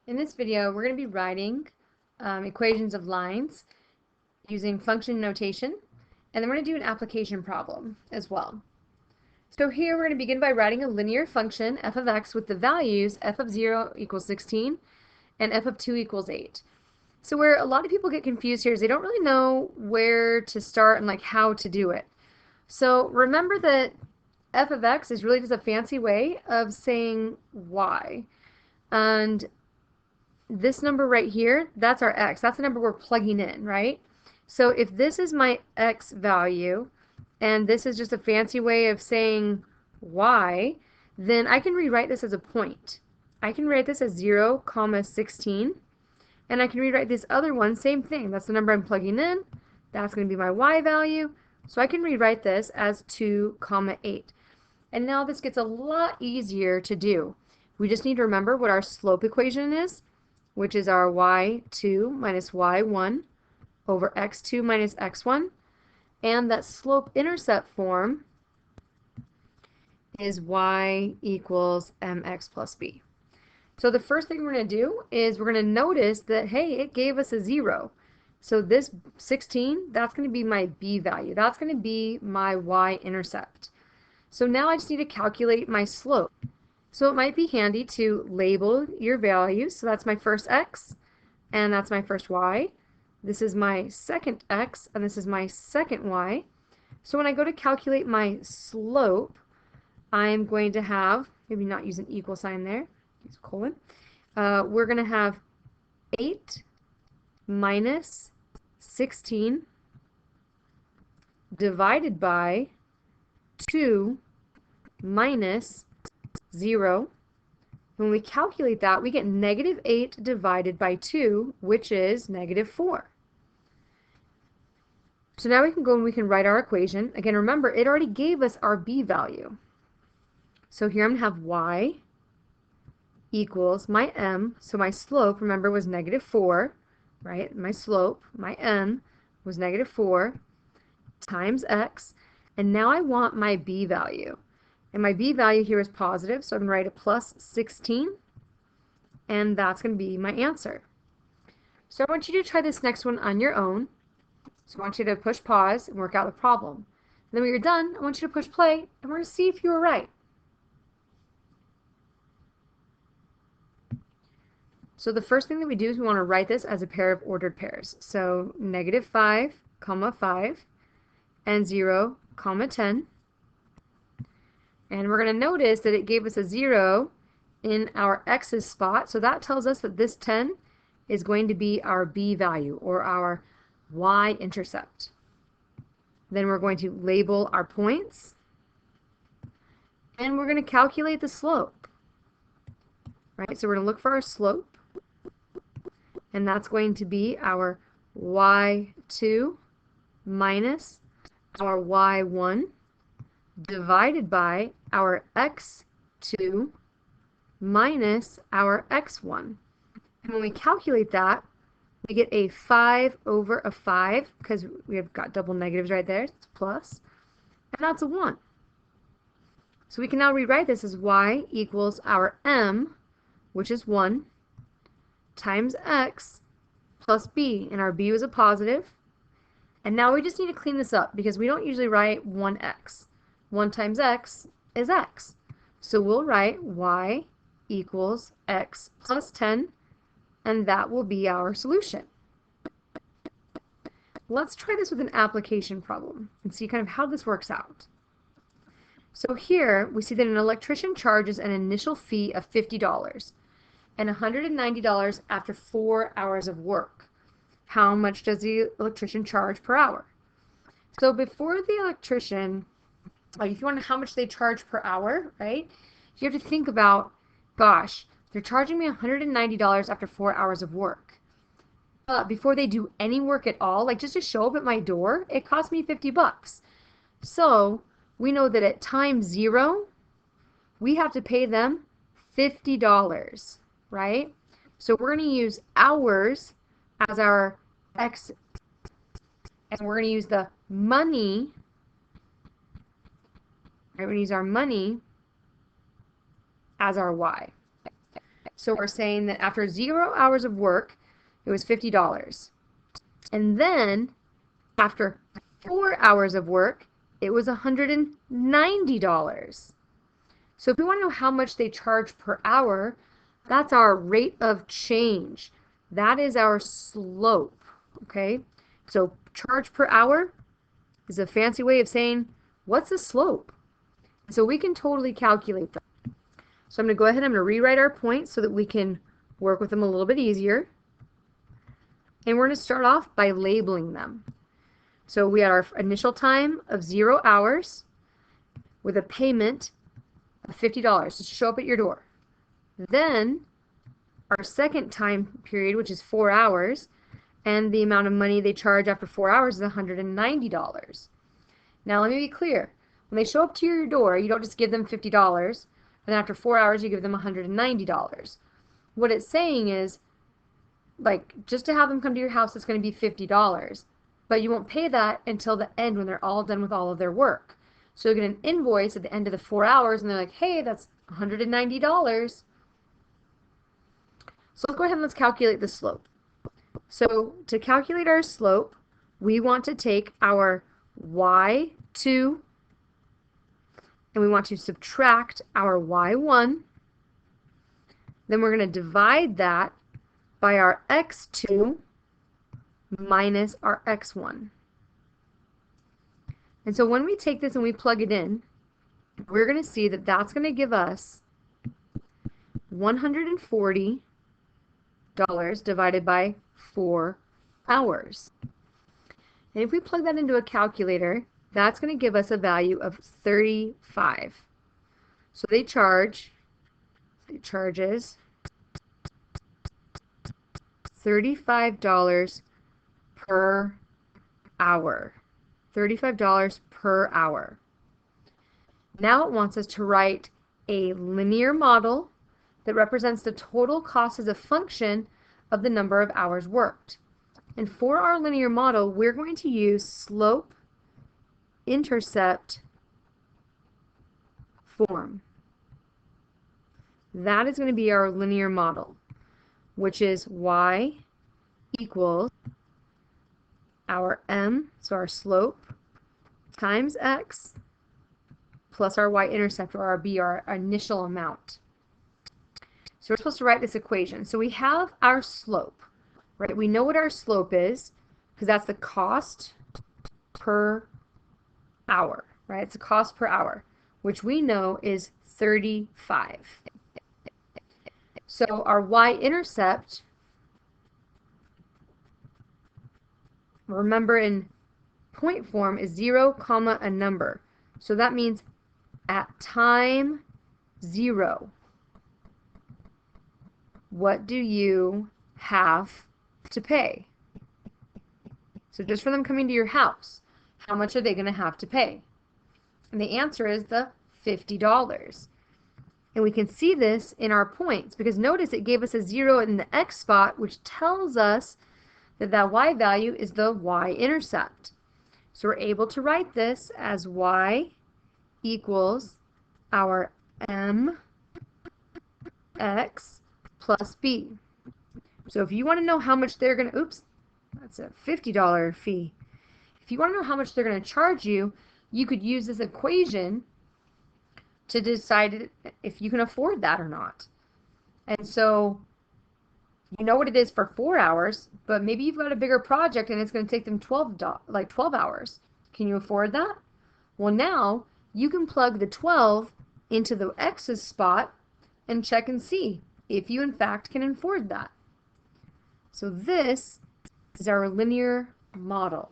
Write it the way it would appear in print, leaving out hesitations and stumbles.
In this video, we're going to be writing equations of lines using function notation, and then we're going to do an application problem as well. So here we're going to begin by writing a linear function f of x with the values f of 0 equals 16 and f of 2 equals 8. So where a lot of people get confused here is they don't really know where to start and like how to do it. So remember that f of x is really just a fancy way of saying y. And this number right here, that's our x. That's the number we're plugging in, right? So if this is my x value, and this is just a fancy way of saying y, then I can rewrite this as a point. I can write this as 0, 16, and I can rewrite this other one, same thing. That's the number I'm plugging in. That's going to be my y value. So I can rewrite this as 2, 8. And now this gets a lot easier to do. We just need to remember what our slope equation is, which is our y2 minus y1 over x2 minus x1. And that slope-intercept form is y equals mx plus b. So the first thing we're going to do is we're going to notice that, hey, it gave us a 0. So this 16, that's going to be my b value. That's going to be my y-intercept. So now I just need to calculate my slope. So it might be handy to label your values. So that's my first x, and that's my first y. This is my second x, and this is my second y. So when I go to calculate my slope, I'm going to have, maybe not use an equal sign there, use a colon. We're going to have 8 minus 16 divided by 2 minus 0. When we calculate that, we get negative 8 divided by 2, which is negative 4. So now we can go and we can write our equation. Again, remember, it already gave us our b value. So here I'm going to have y equals my m. So my slope, remember, was negative 4, right? My slope, my m, was negative 4 times x. And now I want my b value. And my b value here is positive, so I'm going to write a plus 16, and that's going to be my answer. So I want you to try this next one on your own. So I want you to push pause and work out the problem. And then when you're done, I want you to push play, and we're going to see if you were right. So the first thing that we do is we want to write this as a pair of ordered pairs. So negative 5, 5, and 0, 10. And we're going to notice that it gave us a 0 in our x's spot. So that tells us that this 10 is going to be our b value, or our y-intercept. Then we're going to label our points. And we're going to calculate the slope. Right? So we're going to look for our slope. And that's going to be our y2 minus our y1 divided by our x2 minus our x1. And when we calculate that, we get a 5 over a 5, because we have got double negatives right there, it's plus, and that's a 1. So we can now rewrite this as y equals our m, which is 1, times x plus b, and our b was a positive. And now we just need to clean this up, because we don't usually write 1x. 1 times x is x. So we'll write y equals x plus 10, and that will be our solution. Let's try this with an application problem and see kind of how this works out. So here we see that an electrician charges an initial fee of $50 and $190 after 4 hours of work. How much does the electrician charge per hour? So before the electrician, like if you want to know how much they charge per hour, right? You have to think about, gosh, they're charging me $190 after 4 hours of work. But before they do any work at all, like just to show up at my door, it cost me $50. So we know that at time 0, we have to pay them $50, right? So we're going to use hours as our x, and we're going to use the money. Right, we're going to use our money as our y. So we're saying that after 0 hours of work, it was $50. And then after 4 hours of work, it was $190. So if we want to know how much they charge per hour, that's our rate of change. That is our slope, okay? So charge per hour is a fancy way of saying, what's the slope? So we can totally calculate that. So I'm going to go ahead and I'm going to rewrite our points so that we can work with them a little bit easier. And we're going to start off by labeling them. So we had our initial time of 0 hours with a payment of $50 to show up at your door. Then our second time period, which is 4 hours, and the amount of money they charge after 4 hours is $190. Now let me be clear. When they show up to your door, you don't just give them $50, and after 4 hours you give them $190. What it's saying is, like, just to have them come to your house, it's going to be $50, but you won't pay that until the end when they're all done with all of their work. So you get an invoice at the end of the 4 hours, and they're like, hey, that's $190. So let's go ahead and let's calculate the slope. So to calculate our slope, we want to take our y2 and we want to subtract our y1. Then we're going to divide that by our x2 minus our x1. And so when we take this and we plug it in, we're going to see that that's going to give us $140 divided by 4 hours. And if we plug that into a calculator, that's going to give us a value of 35. So it charges $35 per hour. $35 per hour. Now it wants us to write a linear model that represents the total cost as a function of the number of hours worked. And for our linear model, we're going to use slope intercept form. That is going to be our linear model, which is y equals our m, so our slope, times x, plus our y-intercept, or our b, our initial amount. So we're supposed to write this equation. So we have our slope, right? We know what our slope is, because that's the cost per hour, right? It's the cost per hour, which we know is 35. So our y-intercept, remember in point form, is 0, comma, a number. So that means at time 0, what do you have to pay? So just for them coming to your house, how much are they going to have to pay? And the answer is the $50. And we can see this in our points, because notice it gave us a 0 in the x spot, which tells us that that y value is the y-intercept. So we're able to write this as y equals our mx plus b. So if you want to know how much they're going to, oops, that's a $50 fee. If you want to know how much they're going to charge you, you could use this equation to decide if you can afford that or not. And so you know what it is for 4 hours, but maybe you've got a bigger project and it's going to take them 12 hours. Can you afford that? Well, now you can plug the 12 into the x's spot and check and see if you in fact can afford that. So this is our linear model.